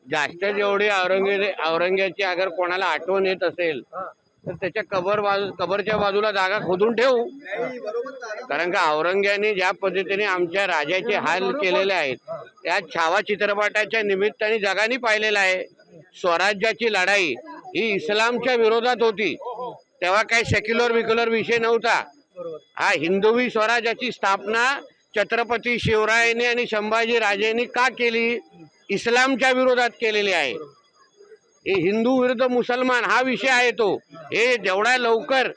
जास्त जेवढी औरंग्याची अगर कोणाला आठवण येत असेल तर त्याच्या कबरच्या बाजूला जागा खोदून ठेवू. कारण का औरंग्याने ज्या पद्धतीने आमच्या राजाचे हाल केलेले आहेत त्या छावा चित्रपटाच्या निमित्ताने जगाने पाहिलेला आहे. स्वराज्याची लढाई ही इस्लामच्या विरोधात होती, तेव्हा काही सेक्युलर विषय नव्हता. हा हिंदवी स्वराज्याची स्थापना छत्रपती शिवरायांनी आणि संभाजी राजेंनी का केली? इस्लामच्या विरोधात केलेली आहे. हे हिंदू विरुद्ध मुसलमान हा विषय आहे तो. हे जेवढा लवकर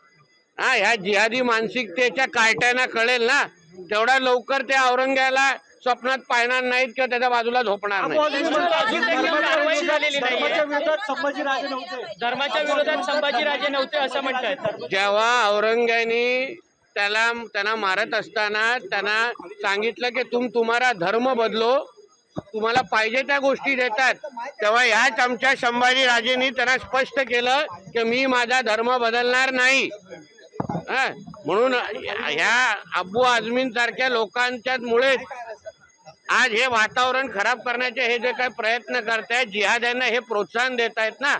ह्या जिहादी मानसिकतेच्या कार्ट्यांना कळेल ना तेवढा लवकर त्या औरंग्याला स्वप्नात पाहणार नाहीत किंवा त्याच्या बाजूला झोपणार नाही. धर्माच्या विरोधात संभाजीराजे नव्हते असं म्हणतात. जेव्हा औरंग्याने त्यांना मारत असताना त्यांना सांगितलं की तुम्हारा धर्म बदलो, तुम्हाला पाहिजे त्या गोष्टी देतात, तेव्हा ह्याच आमच्या संभाजी राजेंनी त्यांना स्पष्ट केलं की मी माझा धर्म बदलणार नाही. म्हणून ह्या अबू आझमीन सारख्या लोकांच्या मुळे आज हे वातावरण खराब करण्याचे हे जे काही प्रयत्न करतायत, जिहाद्यांना हे प्रोत्साहन देत आहेत ना,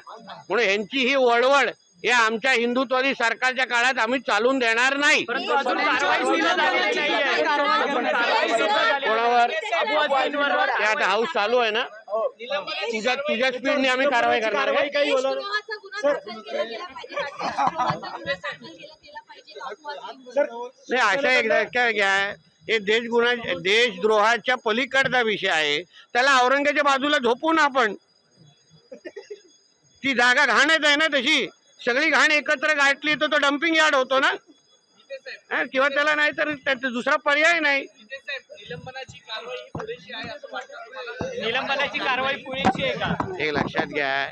म्हणून ह्यांची ही वळवळ हे आमच्या हिंदुत्ववादी सरकारच्या काळात आम्ही चालून देणार नाही. कोणावर आता हाऊस चालू आहे ना, तुझ्या स्पीडने आम्ही कारवाई करणार. नाही अशा एकदा काय घ्या, हे देशद्रोहाच्या पलीकडचा विषय आहे. त्याला औरंग्याच्या बाजूला झोपून आपण ती जागा घाणच आहे ना, तशी सगळी घाण एकत्र गाठली तर तो डम्पिंग यार्ड होतो ना, किंवा त्याला नाही तर त्याचा दुसरा पर्याय नाही. निलंबनाची कारवाई पुरेशी आहे का हे लक्षात घ्या.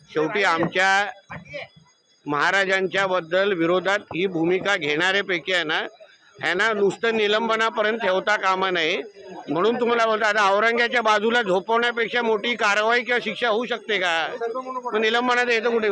शेवटी आमच्या महाराजांच्या बद्दल विरोधात ही भूमिका घेणारे पैकी आहे ना, ह्यांना नुसतं निलंबनापर्यंत ठेवता कामा नये. म्हणून तुम्हाला बोलतो आता औरंग्याच्या बाजूला झोपवण्यापेक्षा मोठी कारवाई किंवा शिक्षा होऊ शकते का? निलंबनात येतं कुठे?